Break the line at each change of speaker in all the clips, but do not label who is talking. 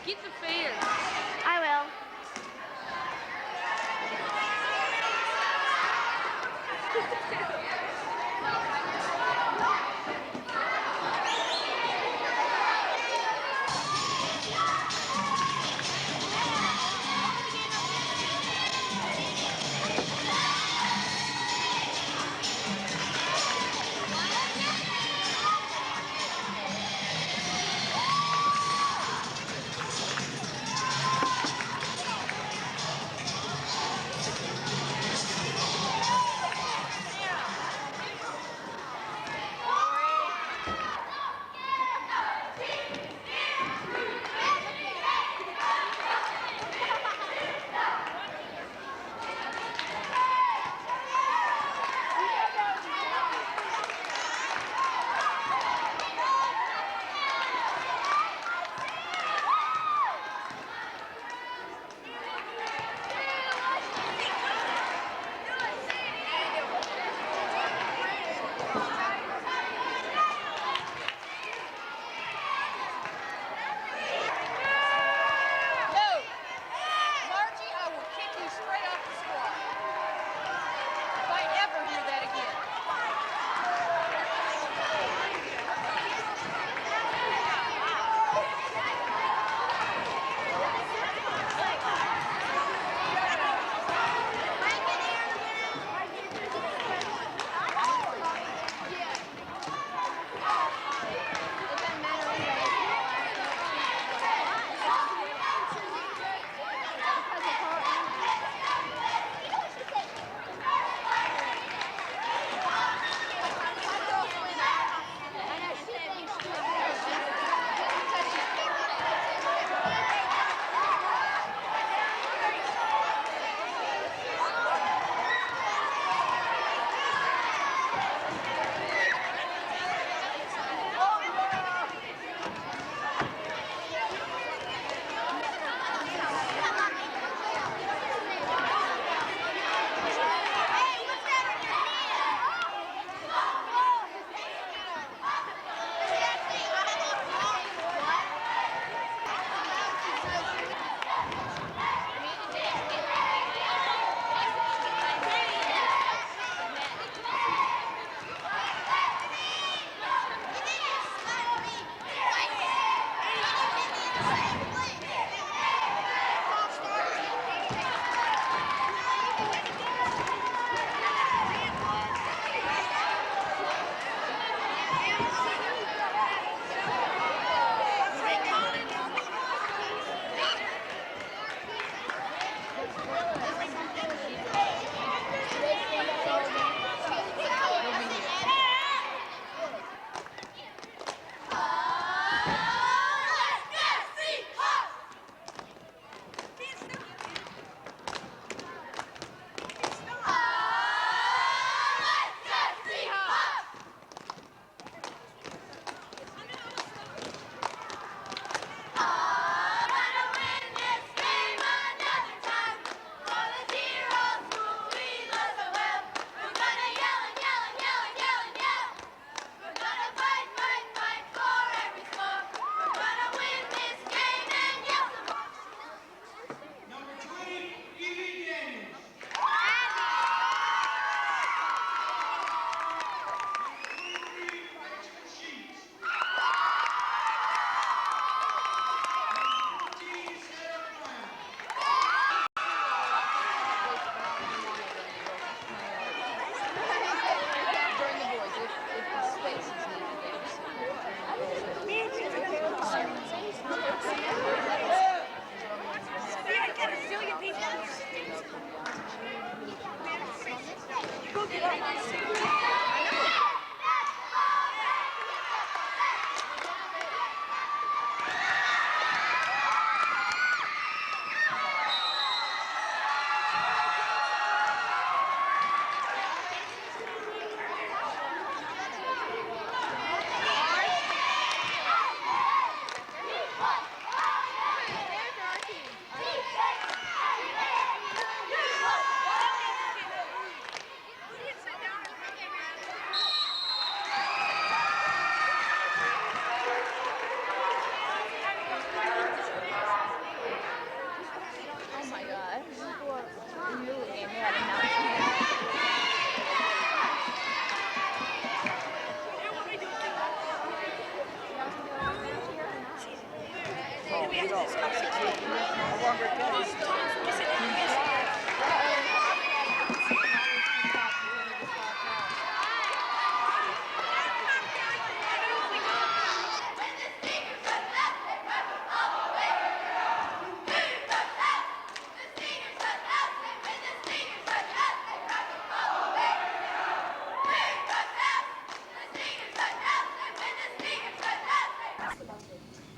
Keep the fair.
I will.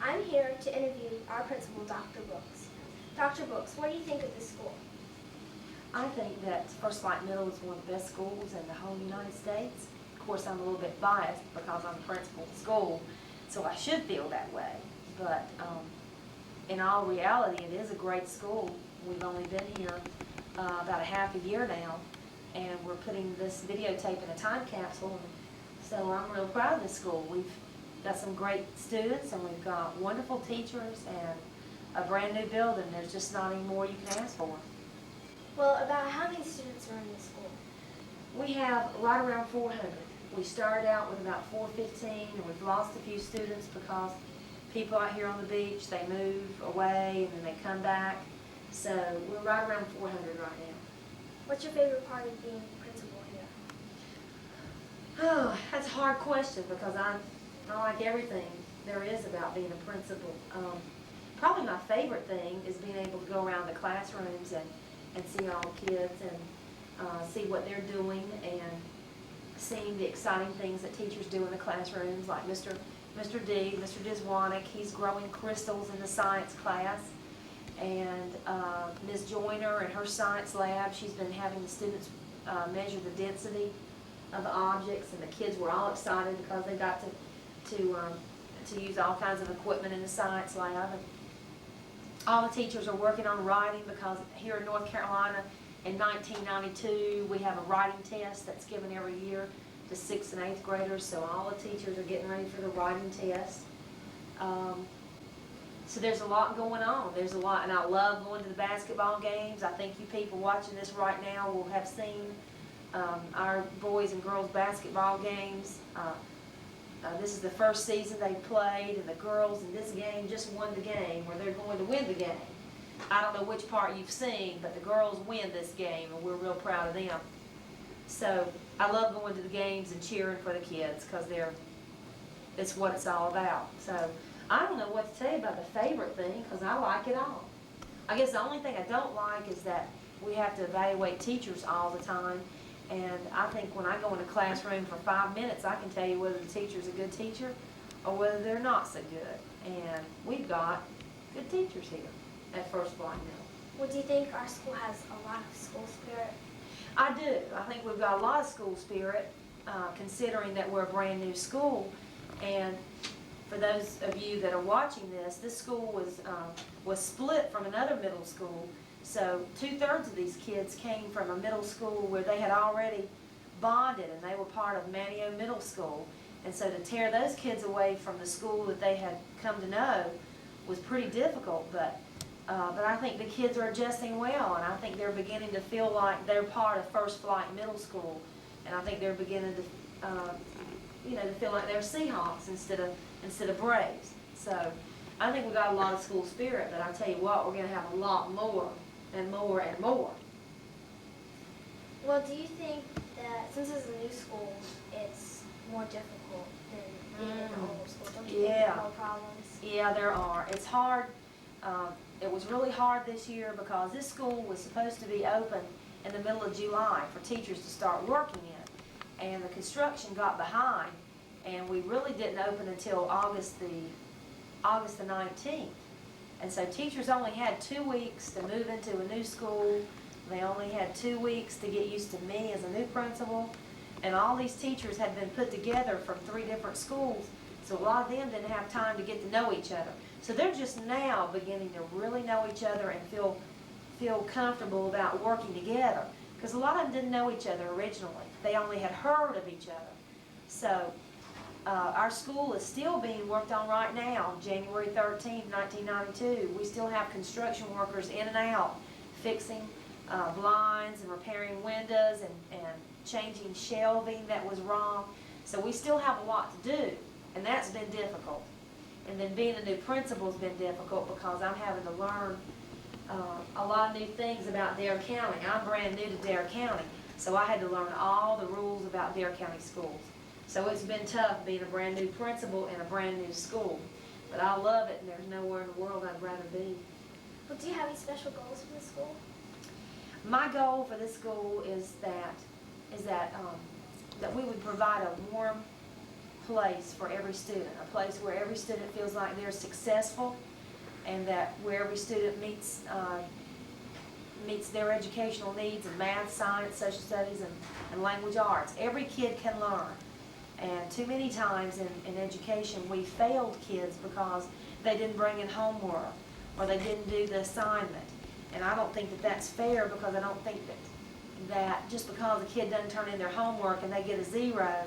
I'm here to interview our principal, Dr. Brooks. Dr. Brooks, what do you think of this school?
I think that First Flight Middle is one of the best schools in the whole United States. Of course, I'm a little bit biased because I'm the principal of the school, so I should feel that way. But in all reality, it is a great school. We've only been here about a half a year now, and we're putting this videotape in a time capsule. So I'm real proud of this school. We've got some great students, and we've got wonderful teachers, and a brand new building. There's just not any more you can ask for.
Well, about how many students are in this school?
We have right around 400. We started out with about 415, and we've lost a few students because people out here on the beach, they move away and then they come back. So we're right around 400 right now.
What's your favorite part of being principal here?
Oh, that's a hard question because I like everything there is about being a principal. Probably my favorite thing is being able to go around the classrooms and see all the kids and see what they're doing and seeing the exciting things that teachers do in the classrooms, like Mr. D, Mr. Diswanek, he's growing crystals in the science class. And Ms. Joyner in her science lab, she's been having the students measure the density of the objects, and the kids were all excited because they got to use all kinds of equipment in the science lab. And all the teachers are working on writing because here in North Carolina in 1992 we have a writing test that's given every year to 6th and 8th graders, so all the teachers are getting ready for the writing test. So there's a lot going on. There's a lot, and I love going to the basketball games. I think you people watching this right now will have seen our boys and girls basketball games. This is the first season they played, and the girls in this game just won the game, or they're going to win the game. I don't know which part you've seen, but the girls win this game, and we're real proud of them. So I love going to the games and cheering for the kids because it's what it's all about. So I don't know what to tell you about the favorite thing because I like it all. I guess the only thing I don't like is that we have to evaluate teachers all the time. And I think when I go in a classroom for 5 minutes, I can tell you whether the teacher's a good teacher or whether they're not so good. And we've got good teachers here at First Flight Middle.
Well, do you think our school has a lot of school spirit?
I do. I think we've got a lot of school spirit, considering that we're a brand new school. And for those of you that are watching this school was split from another middle school. So 2/3 of these kids came from a middle school where they had already bonded, and they were part of Manio Middle School. And so to tear those kids away from the school that they had come to know was pretty difficult. But I think the kids are adjusting well, and I think they're beginning to feel like they're part of First Flight Middle School, and I think they're beginning to to feel like they're Seahawks instead of Braves. So I think we got a lot of school spirit, but I tell you what, we're going to have a lot more and more and more.
Well, do you think that since it's a new school, it's more difficult than being in the old school? Don't you think there are more problems?
Yeah, there are. It's hard. It was really hard this year because this school was supposed to be open in the middle of July for teachers to start working in. And the construction got behind, and we really didn't open until August the 19th. And so teachers only had 2 weeks to move into a new school. They only had 2 weeks to get used to me as a new principal. And all these teachers had been put together from 3 different schools, so a lot of them didn't have time to get to know each other. So they're just now beginning to really know each other and feel comfortable about working together. Because a lot of them didn't know each other originally. They only had heard of each other. So our school is still being worked on right now, January 13th, 1992. We still have construction workers in and out, fixing blinds and repairing windows and changing shelving that was wrong. So we still have a lot to do, and that's been difficult. And then being a new principal has been difficult because I'm having to learn a lot of new things about Dare County. I'm brand new to Dare County, so I had to learn all the rules about Dare County schools. So it's been tough being a brand new principal in a brand new school. But I love it, and there's nowhere in the world I'd rather be.
Well, do you have any special goals for the school?
My goal for this school is that we would provide a warm place for every student, a place where every student feels like they're successful, and that where every student meets their educational needs in math, science, social studies, and language arts. Every kid can learn. And too many times in education, we failed kids because they didn't bring in homework or they didn't do the assignment. And I don't think that that's fair, because I don't think that just because a kid doesn't turn in their homework and they get a 0,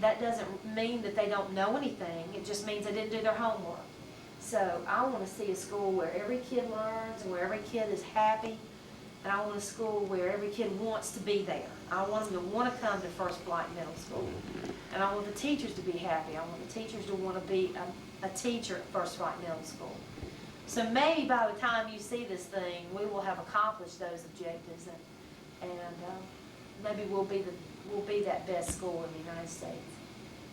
that doesn't mean that they don't know anything. It just means they didn't do their homework. So I want to see a school where every kid learns, where every kid is happy, and I want a school where every kid wants to be there. I want them to want to come to First Flight Middle School. And I want the teachers to be happy. I want the teachers to want to be a teacher at First Flight Middle School. So maybe by the time you see this thing, we will have accomplished those objectives, and maybe we'll be that best school in the United States.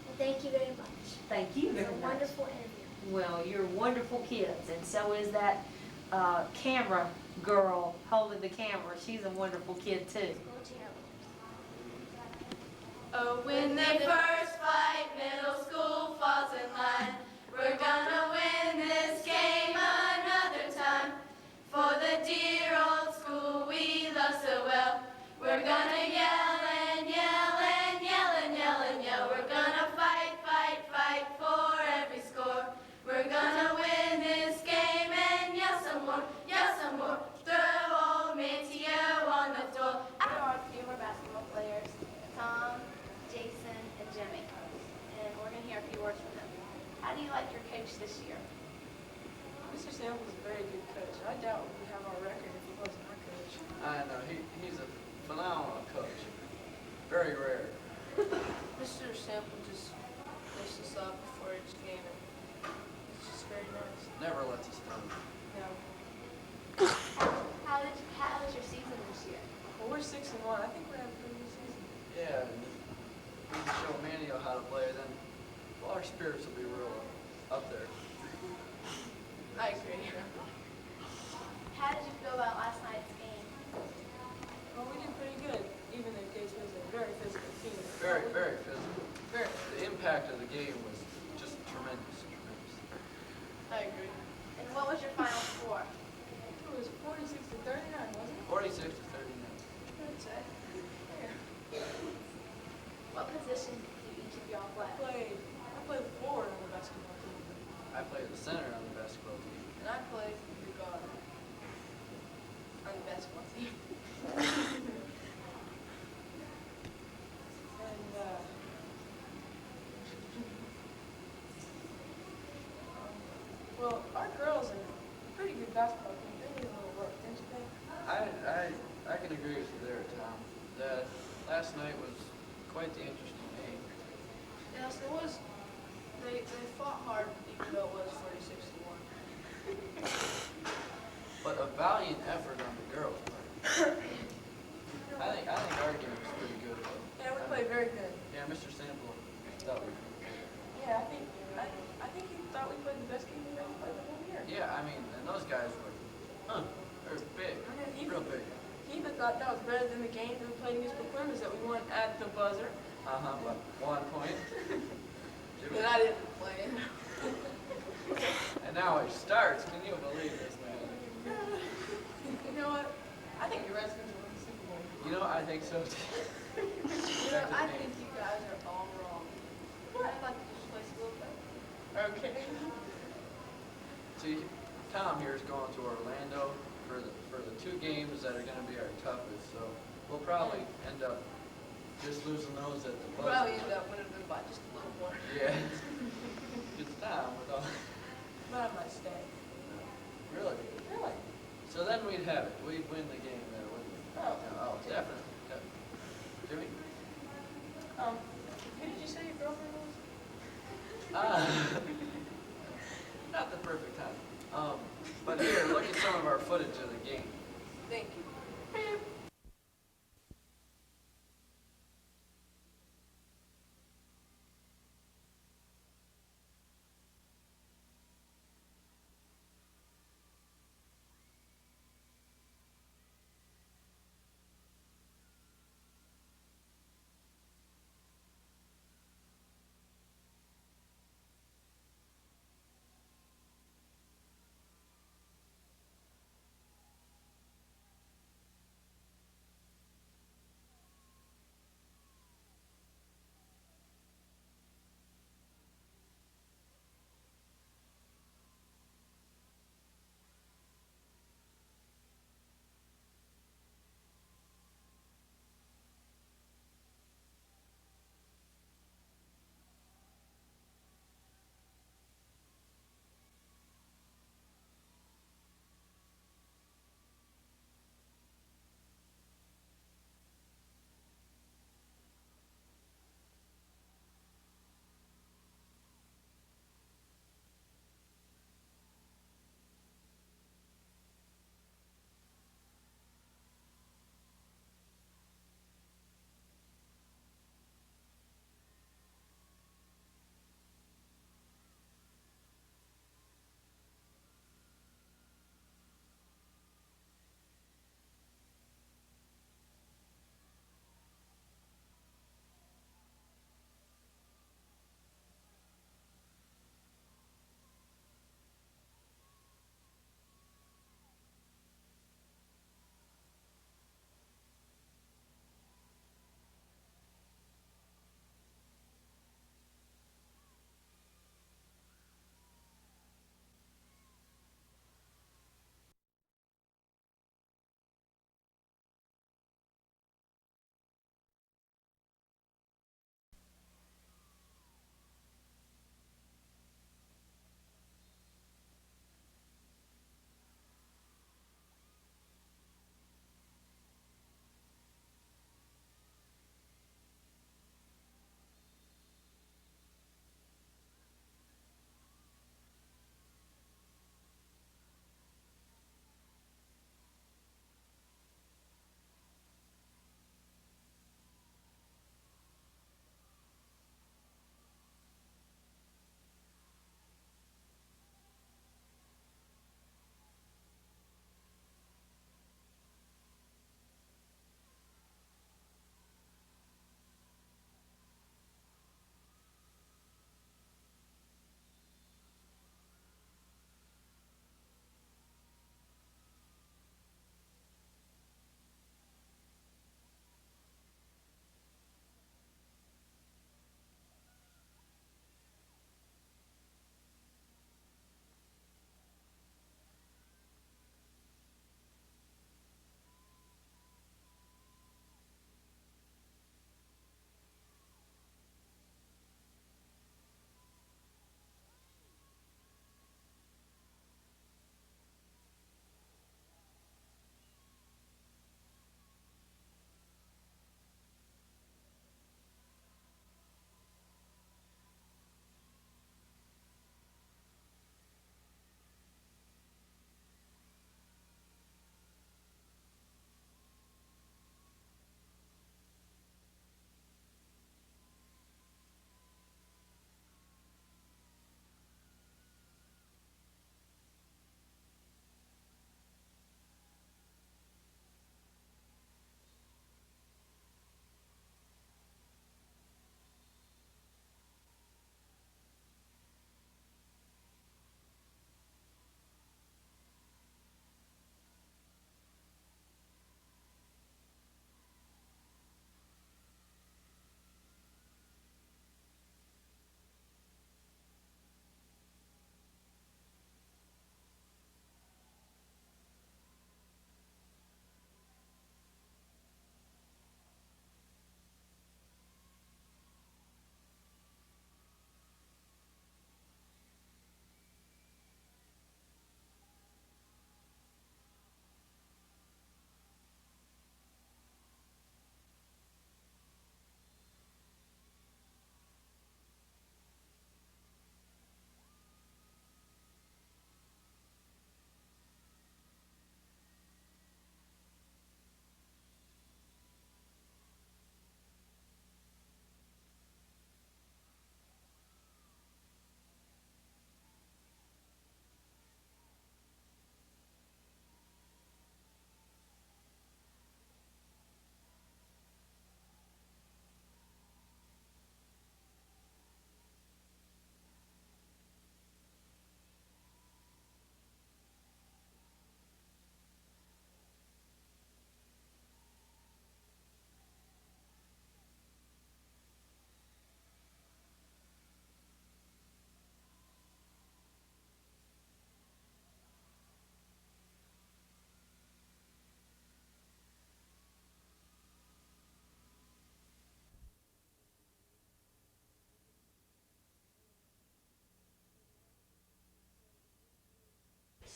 Well, thank you very much.
Thank you very
It was a
much.
wonderful interview.
Well, you're wonderful kids, and so is that camera girl holding the camera. She's a wonderful kid too.
School cheerleaders.
Oh, when the First Flight Middle School falls in line, we're gonna win this game another time. For the dear old school we love so well, we're gonna yell and yell and yell and yell and yell. We're gonna fight, fight, fight for every score. We're gonna win this game and yell some more, yell some more. Throw old Mantio on the floor.
There are a few more basketball players, Tom, Jason, and Jimmy, and we're going to hear a few words from them. How do you like your coach this year?
Mr. Sample is a very good coach. I doubt we would have our record if he wasn't our coach.
I know, he's a phenomenal coach. Very rare.
Mr. Sample just lifts us up before each game, and it's just very nice.
Never lets us down.
Yeah.
How was your season this year?
Well, we're 6-1. I think we're having a pretty good season.
Yeah, and we can show Manio how to play, then well, our spirits will be real up there.
I agree.
How did you feel about last night's game?
Well, we did pretty good, even though Gates was a very physical team.
Very, very physical. The impact of the game was just tremendous.
I agree.
And what was your final score?
It was 46-39, wasn't it?
46-39.
I'd say. Yeah.
What position do each of y'all play?
I played forward on the basketball team,
I played the center on the basketball team.
and I played the guard on the basketball team. And well, our girls are a pretty good basketball team. They need a little work, don't you think?
I can agree with you there, Tom. That last night was quite the interesting game.
Yes, it was. They fought hard, even though it was 46-1.
But a valiant effort on the girls' part. I think our game was pretty good.
Yeah, we played very good.
Yeah, Mr. Sample thought we played.
Yeah, I think he thought we played the best game we've ever played the whole year.
Yeah, I mean, and those guys were, they're big, real big.
He even thought that was better than the game that we played against Performance that we won at the buzzer.
But 1 point.
But I didn't play it.
And now it starts. Can you believe this, man?
You know what? I think the Redskins will win the Super Bowl.
You know, I think so too.
You know, I think you guys are all wrong. I'd like to just play school better. Okay.
See, Tom here is going to Orlando for the 2 games that are going to be our toughest. So we'll probably end up just losing those at the
We'll
buzzer.
probably end up winning them by just a little more.
Yeah. It's Tom with all.
But I might stay.
Really?
Really?
So then we'd have it. We'd win the game there, wouldn't we?
Oh.
Yeah, oh, definitely. Jimmy?
Who did you say your girlfriend was?
the perfect time. But here, look at some of our footage of the game.
Thank you.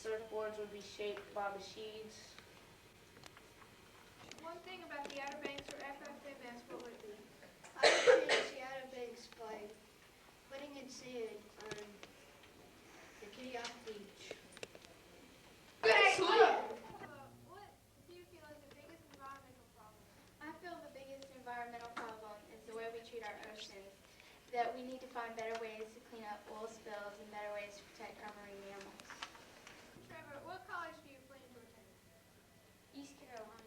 surfboards would be shaped by machines.
One thing about the Outer Banks or FFMS, what would it be?
I would change the Outer Banks by putting in sand on the Kitty Hawk Beach.
What do you feel is the biggest environmental problem?
I feel the biggest environmental problem is the way we treat our oceans. That we need to find better ways to clean up oil spills and better ways to protect our marine mammals.
Trevor, what college do you plan to attend?
East Carolina.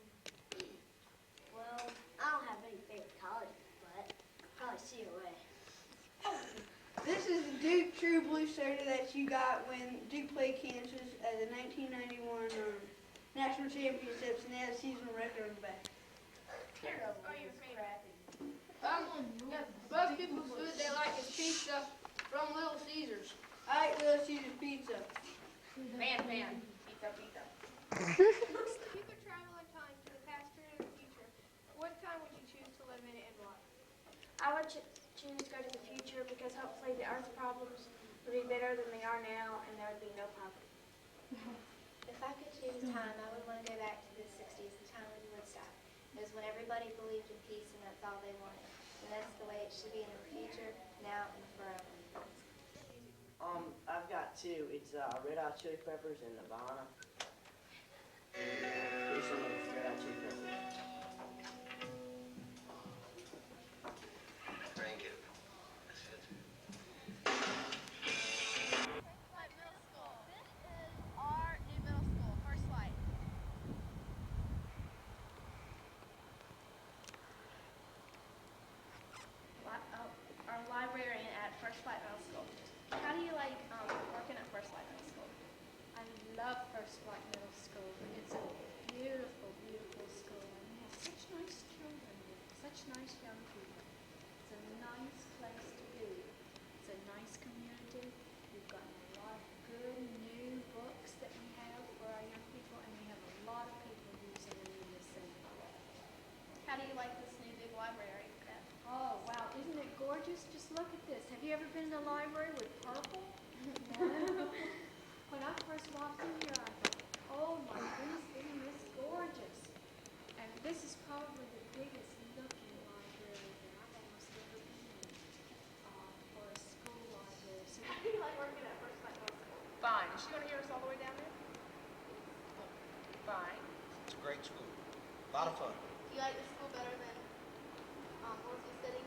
Well, I don't have any favorite colleges, but probably COA.
This is the Duke True Blue Soda that you got when Duke played Kansas at the 1991 National Championships, and they had a season record on the back.
Are your favorite?
Most people's food they like is pizza from Little Caesars.
I like Little Caesars pizza.
Man, pizza, pizza.
If you could travel in time to the past or to the future, what time would you choose to live in and why?
I would choose to go to the future because hopefully the Earth's problems would be better than they are now, and there would be no poverty.
If I could choose time, I would want to go back to the 60s, the time of Woodstock. It was when everybody believed in peace and that's all they wanted. And that's the way it should be in the future, now and forever.
I've got two. It's Red Hot Chili Peppers and Nirvana. Here's some of the Red Hot Chili Peppers.
Thank you.
First Light Middle School. This is our new middle school, First Light. Our librarian at First Light Middle School. How do you like working at First Light Middle School?
I love First Light Middle School. It's a beautiful, beautiful school. And we have such nice children, such nice young people. It's a nice place to be. It's a nice community. We've got a lot of good new books that we have for our young people, and we have a lot of people using them in this center.
How do you like this new big library?
Oh, wow, isn't it gorgeous? Just look at this. Have you ever been in a library with purple? No. When I first walked in here, I thought, oh my goodness, isn't this gorgeous? And this is probably the biggest looking library that I've almost ever been in for a school library. So
How do you like working at First Light Middle School?
Fine. Is she going to hear us all the way down there? Fine.
It's a great school. A lot of fun.
Do you like the school better than Wolsey City?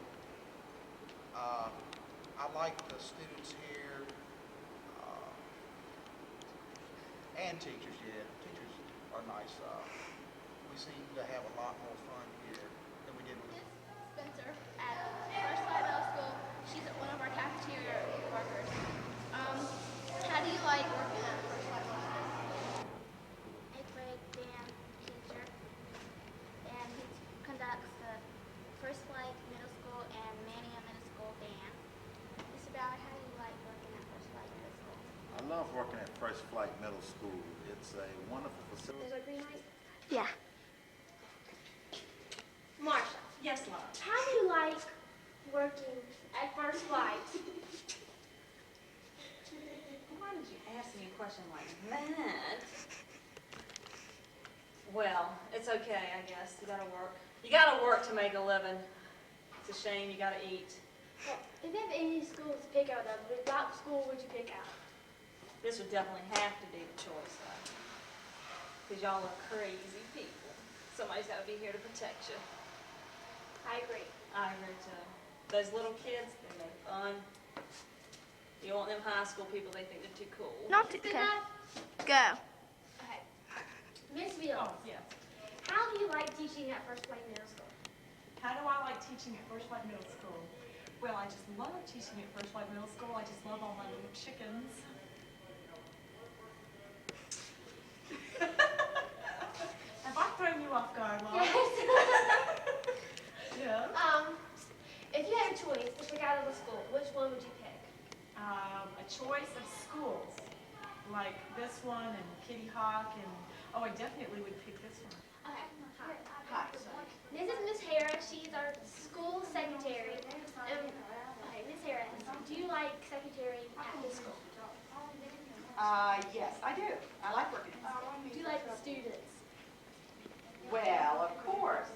I like the students here, and teachers, yeah. Teachers are nice. We seem to have a lot more fun here than we did with
Spencer at First Light Middle School. She's one of our cafeteria workers. How do you like working at First Light Middle School?
Eighth grade band teacher, and he conducts the First Light Middle School and Mania Middle School band. It's about how do you like working at First Light Middle School?
I love working at First Flight Middle School. It's a wonderful facility.
There's a green light? Yeah.
Marsha. Yes, love.
How do you like working at First Light?
Why did you ask me a question like that? Well, it's okay, I guess. You gotta work. You gotta work to make a living. It's a shame you gotta eat.
Well, if you have any schools to pick out of, what school would you pick out?
This would definitely have to be the choice, though. Because y'all are crazy people. Somebody's gotta be here to protect you.
I agree.
I agree too. Those little kids, they're no fun. You want them high school people, they think they're too cool.
Not too Go.
Okay. Miss Beals,
Oh, yeah.
how do you like teaching at First Light Middle School?
How do I like teaching at First Light Middle School? Well, I just love teaching at First Light Middle School. I just love all my little chickens. Have I thrown you off guard, Mom? Yeah.
If you had a choice to pick out of the school, which one would you pick?
A choice of schools, like this one and Kitty Hawk, and oh, I definitely would pick this one.
Okay. Hi. This is Miss Harris. She's our school secretary. Okay, Miss Harris, do you like secretary at this school?
Yes, I do. I like working in
Do you like the students?
Well, of course.